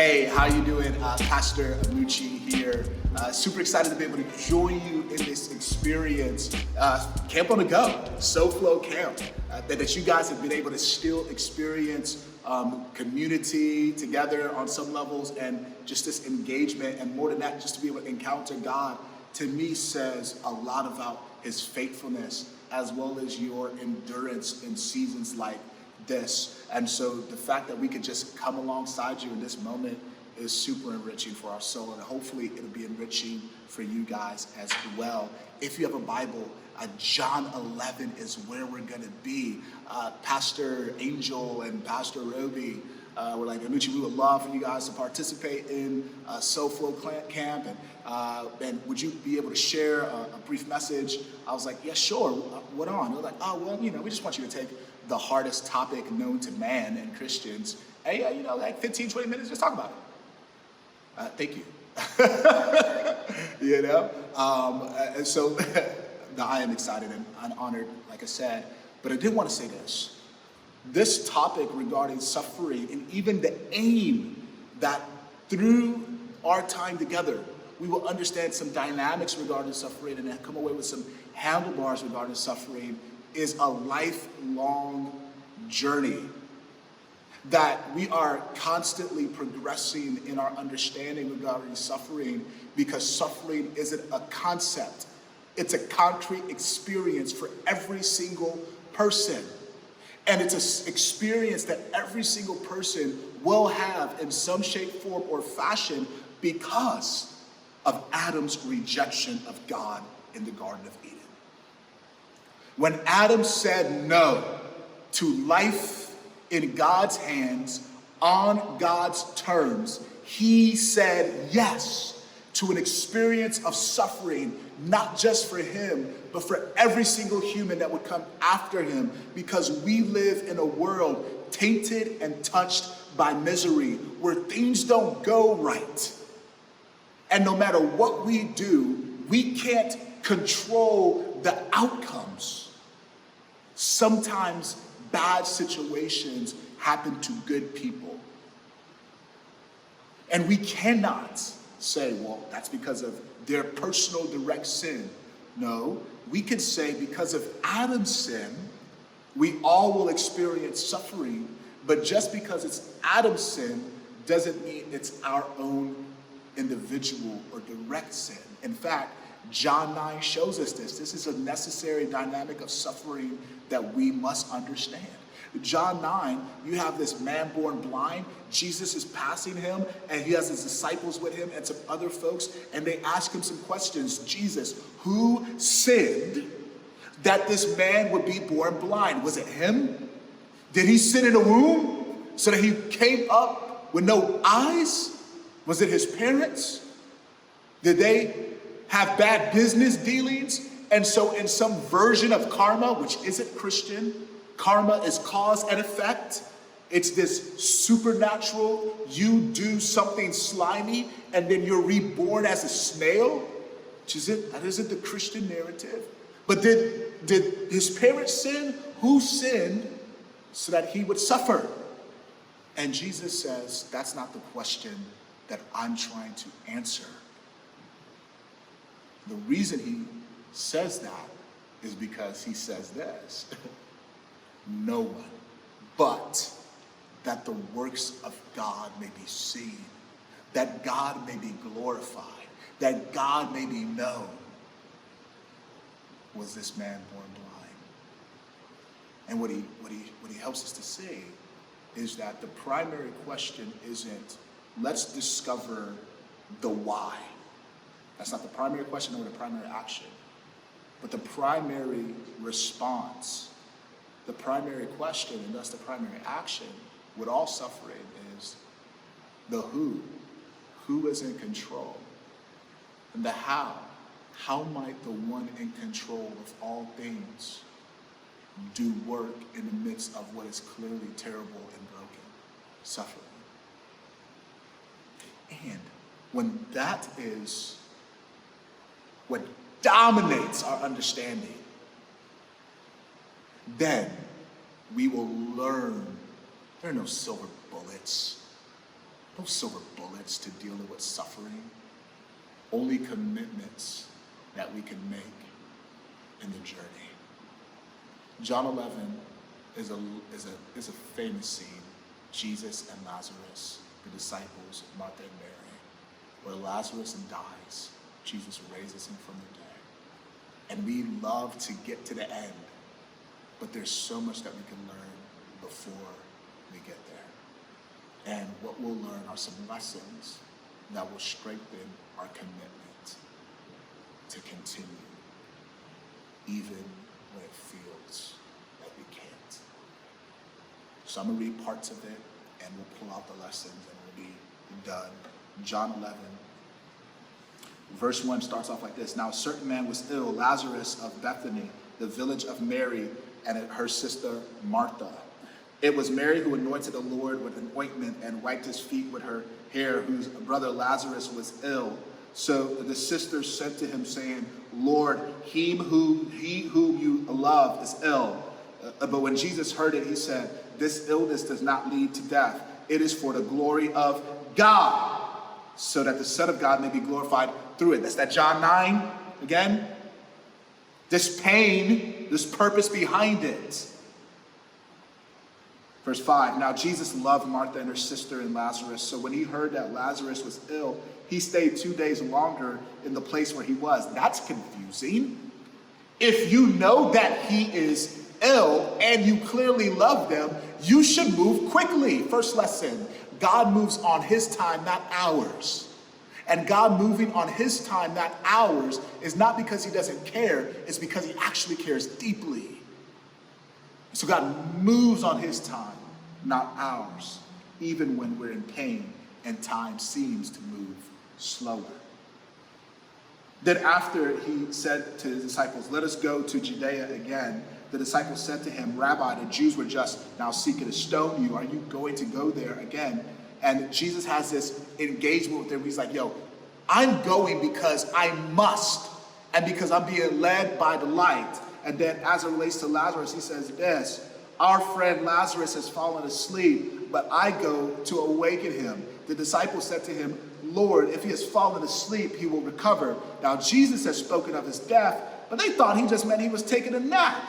Hey, how you doing? Pastor Muche here. Super excited to be able to join you in this experience. Camp on the Go, SoFlo Camp, that you guys have been able to still experience community together on some levels, and just this engagement, and more than that, just to be able to encounter God, to me says a lot about his faithfulness as well as your endurance in seasons like this. And so the fact that we could just come alongside you in this moment is super enriching for our soul, and hopefully it'll be enriching for you guys as well. If you have a Bible, John 11 is where we're gonna be. Pastor Angel and Pastor Roby were like, Muche, we would love for you guys to participate in SoFlo Camp, and would you be able to share a brief message? I was like, yeah, sure, what on? They were like, oh, well, we just want you to take the hardest topic known to man and Christians, and like 15, 20 minutes, just talk about it. Thank you. And so I am excited and honored, like I said, but I did want to say this. This topic regarding suffering, and even the aim that through our time together, we will understand some dynamics regarding suffering and come away with some handlebars regarding suffering, is a lifelong journey that we are constantly progressing in our understanding regarding suffering, because suffering isn't a concept. It's a concrete experience for every single person. And it's an experience that every single person will have in some shape, form, or fashion because of Adam's rejection of God in the Garden of Eden. When Adam said no to life in God's hands, on God's terms, he said yes to an experience of suffering, not just for him, but for every single human that would come after him, because we live in a world tainted and touched by misery, where things don't go right. And no matter what we do, we can't control the outcomes. Sometimes bad situations happen to good people. And we cannot say, well, that's because of their personal direct sin. No, we can say because of Adam's sin, we all will experience suffering, but just because it's Adam's sin doesn't mean it's our own individual or direct sin. In fact, John 9 shows us this. This is a necessary dynamic of suffering that we must understand. John 9, you have this man born blind. Jesus is passing him, and he has his disciples with him and some other folks, and they ask him some questions. Jesus, who sinned that this man would be born blind? Was it him? Did he sin in a womb so that he came up with no eyes? Was it his parents? Did they have bad business dealings? And so in some version of karma, which isn't Christian, karma is cause and effect. It's this supernatural, you do something slimy and then you're reborn as a snail, that isn't the Christian narrative. But did his parents sin? Who sinned so that he would suffer? And Jesus says, that's not the question that I'm trying to answer. The reason he says that is because he says this. No one, but that the works of God may be seen, that God may be glorified, that God may be known. Was this man born blind? And what he helps us to see is that the primary question isn't, let's discover the why. That's not the primary question or the primary action. But the primary response, the primary question, and thus the primary action with all suffering is the who. Who is in control? And the how. How might the one in control of all things do work in the midst of what is clearly terrible and broken? Suffering. And when that is what dominates our understanding, then we will learn there are no silver bullets. no silver bullets to dealing with suffering, only commitments that we can make in the journey. John 11 is a famous scene. Jesus and Lazarus, the disciples, Martha and Mary, where Lazarus dies, Jesus raises him from the dead. And we love to get to the end, but there's so much that we can learn before we get there. And what we'll learn are some lessons that will strengthen our commitment to continue, even when it feels like we can't. So I'm going to read parts of it, and we'll pull out the lessons, and we'll be done. John 11, verse 1 starts off like this. Now a certain man was ill, Lazarus of Bethany, the village of Mary and her sister Martha. It was Mary who anointed the Lord with an ointment and wiped his feet with her hair, whose brother Lazarus was ill. So the sisters said to him, saying, Lord, he whom you love is ill. But when Jesus heard it, he said, this illness does not lead to death. It is for the glory of God, so that the Son of God may be glorified through it. That's that John 9 again. This pain, this purpose behind it. Verse 5, now Jesus loved Martha and her sister and Lazarus. So when he heard that Lazarus was ill, he stayed 2 days longer in the place where he was. That's confusing. If you know that he is ill and you clearly love them, you should move quickly. First lesson, God moves on his time, not ours. And God moving on his time, not ours, is not because he doesn't care, it's because he actually cares deeply. So God moves on his time, not ours, even when we're in pain and time seems to move slower. Then after he said to his disciples, let us go to Judea again, the disciples said to him, Rabbi, the Jews were just now seeking to stone you. Are you going to go there again? And Jesus has this engagement with them. He's like, yo, I'm going because I must, and because I'm being led by the light. And then as it relates to Lazarus, he says this, our friend Lazarus has fallen asleep, but I go to awaken him. The disciples said to him, Lord, if he has fallen asleep, he will recover. Now Jesus has spoken of his death, but they thought he just meant he was taking a nap.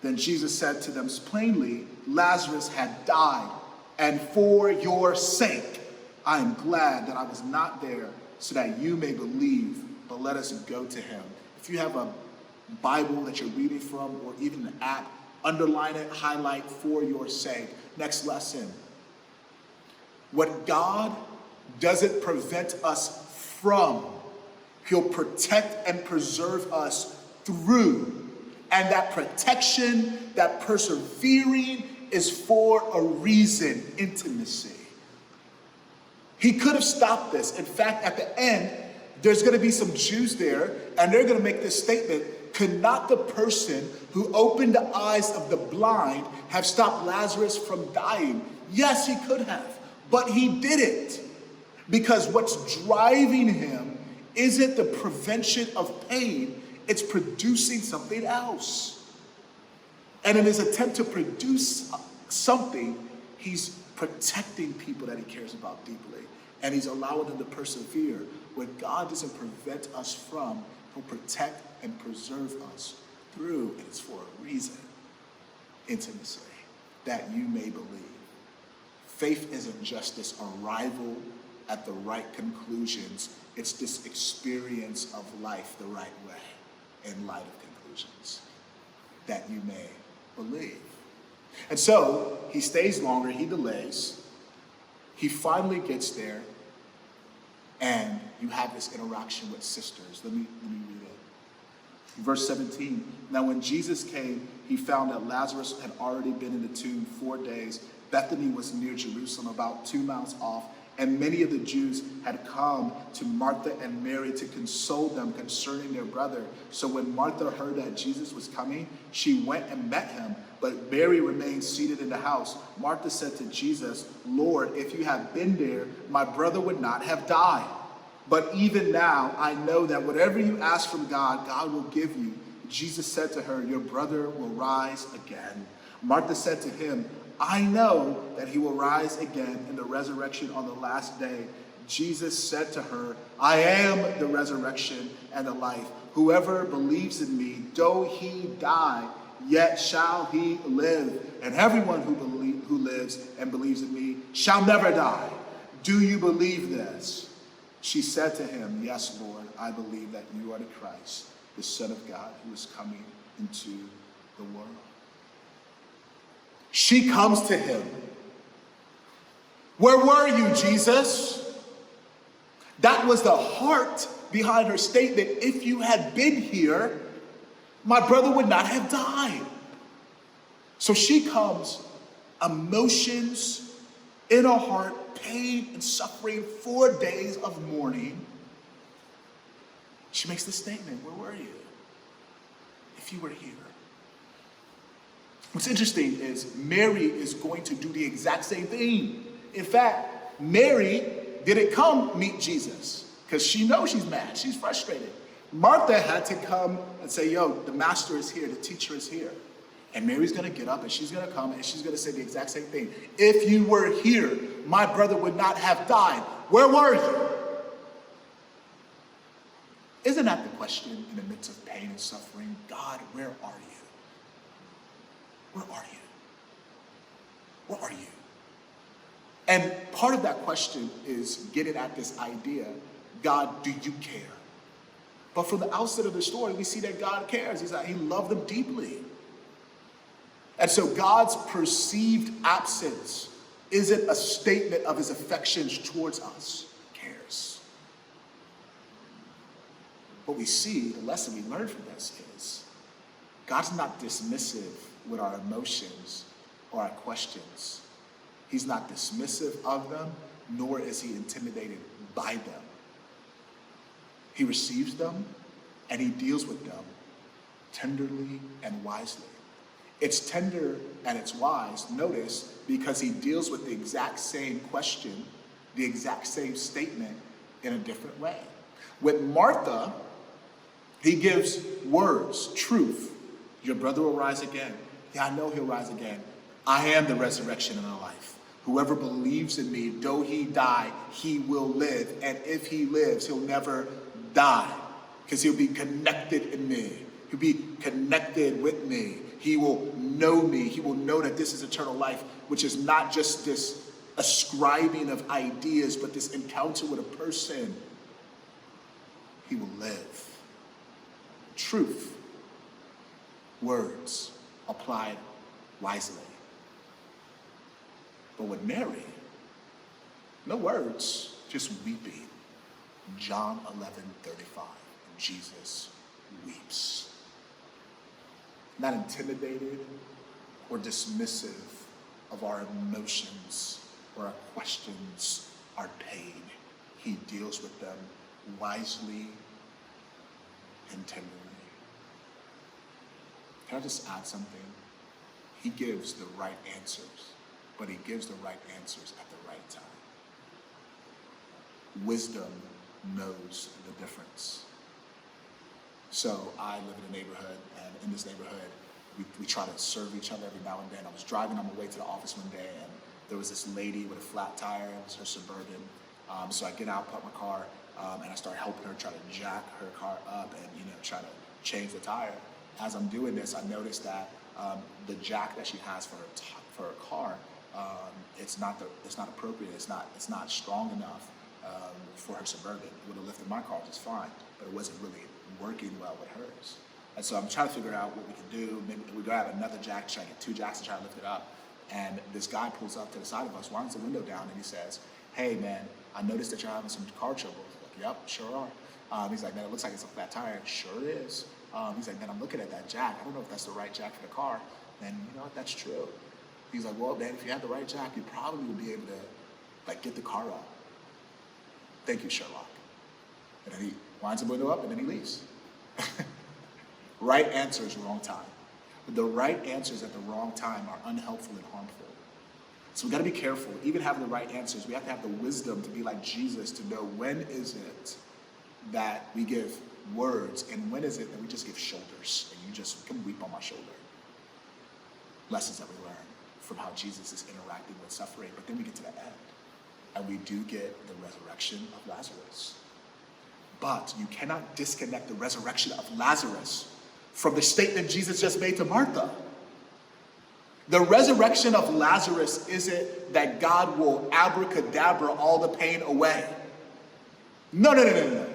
Then Jesus said to them plainly, Lazarus had died, and for your sake, I am glad that I was not there, so that you may believe, but let us go to him. If you have a Bible that you're reading from, or even an app, underline it, highlight for your sake. Next lesson. What God doesn't prevent us from, he'll protect and preserve us through. And that protection, that persevering is for a reason, intimacy. He could have stopped this. In fact, at the end, there's going to be some Jews there, and they're going to make this statement, could not the person who opened the eyes of the blind have stopped Lazarus from dying? Yes, he could have, but he didn't. Because what's driving him isn't the prevention of pain, it's producing something else. And in his attempt to produce something, he's protecting people that he cares about deeply. And he's allowing them to persevere. What God doesn't prevent us from, he'll protect and preserve us through. And it's for a reason. Intimacy, that you may believe. Faith isn't just this arrival at the right conclusions. It's this experience of life the right way in light of conclusions, that you may believe. And so he stays longer, he delays. He finally gets there, and you have this interaction with sisters. Let me read it. Verse 17. Now when Jesus came, he found that Lazarus had already been in the tomb 4 days. Bethany was near Jerusalem, about 2 miles off, and many of the Jews had come to Martha and Mary to console them concerning their brother. So when Martha heard that Jesus was coming, she went and met him, but Mary remained seated in the house. Martha said to Jesus, Lord, if you had been there, my brother would not have died. But even now, I know that whatever you ask from God, God will give you. Jesus said to her, your brother will rise again. Martha said to him, I know that he will rise again in the resurrection on the last day. Jesus said to her, I am the resurrection and the life. Whoever believes in me, though he die, yet shall he live. And everyone who lives and believes in me shall never die. Do you believe this? She said to him, yes, Lord, I believe that you are the Christ, the Son of God, who is coming into the world. She comes to him. Where were you, Jesus? That was the heart behind her statement. If you had been here, my brother would not have died. So she comes, emotions in her heart, pain and suffering, 4 days of mourning. She makes this statement, where were you? If you were here. What's interesting is Mary is going to do the exact same thing. In fact, Mary didn't come meet Jesus because she knows she's mad, she's frustrated. Martha had to come and say, yo, the master is here, the teacher is here. And Mary's gonna get up and she's gonna come and she's gonna say the exact same thing. If you were here, my brother would not have died. Where were you? Isn't that the question in the midst of pain and suffering? God, where are you? Where are you? Where are you? And part of that question is getting at this idea, God, do you care? But from the outset of the story, we see that God cares. He loved them deeply. And so God's perceived absence isn't a statement of his affections towards us. He cares. What we see, the lesson we learn from this is, God's not dismissive with our emotions or our questions. He's not dismissive of them, nor is he intimidated by them. He receives them and he deals with them tenderly and wisely. It's tender and it's wise, notice, because he deals with the exact same question, the exact same statement in a different way. With Martha, he gives words, truth. Your brother will rise again. Yeah, I know he'll rise again. I am the resurrection and the life. Whoever believes in me, though he die, he will live. And if he lives, he'll never die because he'll be connected in me. He'll be connected with me. He will know me. He will know that this is eternal life, which is not just this ascribing of ideas, but this encounter with a person. He will live. Truth. Words applied wisely. But with Mary, no words, just weeping. John 11:35, Jesus weeps. Not intimidated or dismissive of our emotions or our questions, our pain. He deals with them wisely and tenderly. Can I just add something? He gives the right answers, but he gives the right answers at the right time. Wisdom knows the difference. So I live in a neighborhood, and in this neighborhood, we try to serve each other every now and then. I was driving on my way to the office one day, and there was this lady with a flat tire. It was her Suburban. So I get out, park my car, and I start helping her try to jack her car up and try to change the tire. As I'm doing this, I noticed that the jack that she has for her car, it's not appropriate. It's not strong enough for her Suburban. It would have lifted my car just fine, but it wasn't really working well with hers. And so I'm trying to figure out what we can do. Maybe we go have another jack, try to get 2 jacks and try to lift it up. And this guy pulls up to the side of us, winds the window down, and he says, "Hey man, I noticed that you're having some car trouble." Like, "Yep, sure are." He's like, "Man, it looks like it's a flat tire." "Sure is." He's like, "Man, I'm looking at that jack. I don't know if that's the right jack for the car." And you know what? That's true. He's like, "Well, man, if you had the right jack, you probably would be able to get the car up." "Thank you, Sherlock." And then he winds the window up and then he leaves. Right answers, wrong time. But the right answers at the wrong time are unhelpful and harmful. So we got to be careful. Even having the right answers, we have to have the wisdom to be like Jesus, to know when is it that we give words and when is it that we just give shoulders and you just come weep on my shoulder. Lessons that we learn. from how Jesus is interacting with suffering. But then we get to the end, and we do get the resurrection of Lazarus. But you cannot disconnect the resurrection of Lazarus from the statement Jesus just made to Martha. The resurrection of Lazarus isn't that God will abracadabra all the pain away. No.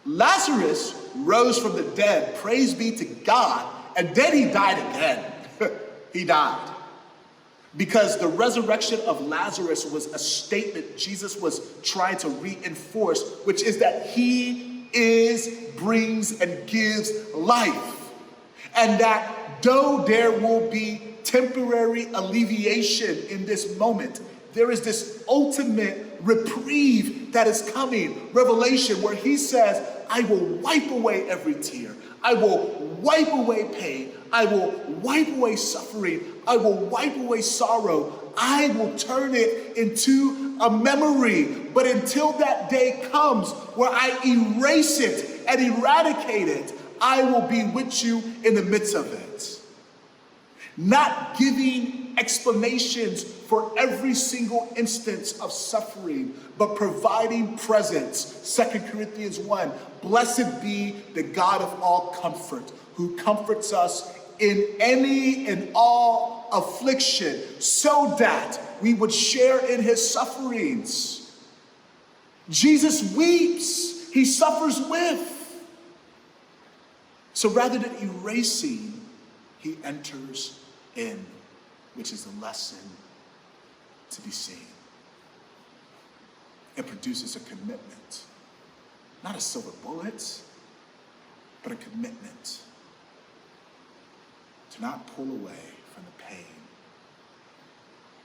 Lazarus rose from the dead, praise be to God, and then he died again. He died. Because the resurrection of Lazarus was a statement Jesus was trying to reinforce, which is that he brings and gives life. And that though there will be temporary alleviation in this moment, there is this ultimate reprieve that is coming, Revelation, where he says, I will wipe away every tear. I will wipe away pain. I will wipe away suffering. I will wipe away sorrow. I will turn it into a memory. But until that day comes where I erase it and eradicate it, I will be with you in the midst of it. Not giving explanations for every single instance of suffering, but providing presence. 2 Corinthians 1, blessed be the God of all comfort, who comforts us in any and all affliction, so that we would share in his sufferings. Jesus weeps, he suffers with. So rather than erasing, he enters in, which is a lesson to be seen. It produces a commitment, not a silver bullet, but a commitment to not pull away from the pain,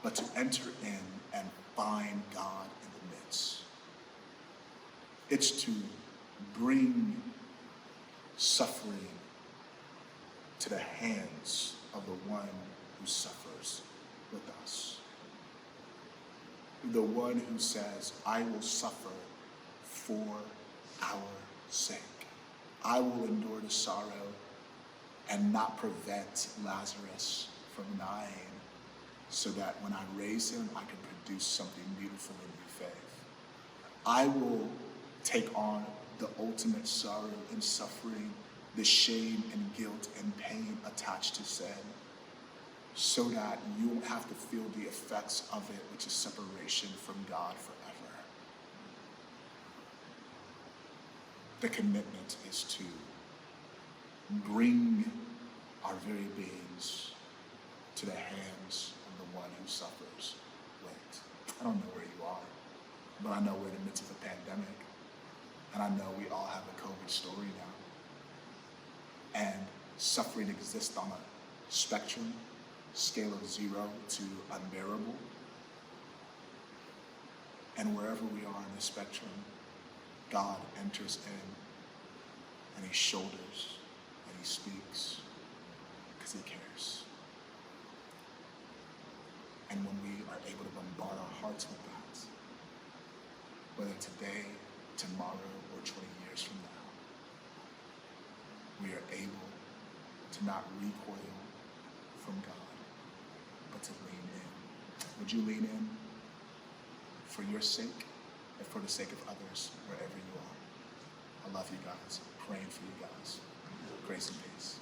but to enter in and find God in the midst. It's to bring suffering to the hands of the one who suffers with us. The one who says, I will suffer for our sake. I will endure the sorrow and not prevent Lazarus from dying, so that when I raise him, I can produce something beautiful in your faith. I will take on the ultimate sorrow and suffering, the shame and guilt and pain attached to sin, so that you won't have to feel the effects of it, which is separation from God forever. The commitment is to bring our very beings to the hands of the one who suffers with. I don't know where you are, but I know we're in the midst of a pandemic, and I know we all have a COVID story now. And suffering exists on a spectrum, scale of 0 to unbearable. And wherever we are in the spectrum, God enters in, and he shoulders, and he speaks, because he cares. And when we are able to bombard our hearts with that, whether today, tomorrow, or 20 years from now, we are able to not recoil from God, but to lean in. Would you lean in for your sake and for the sake of others, wherever you are? I love you guys. Praying for you guys. Grace and peace.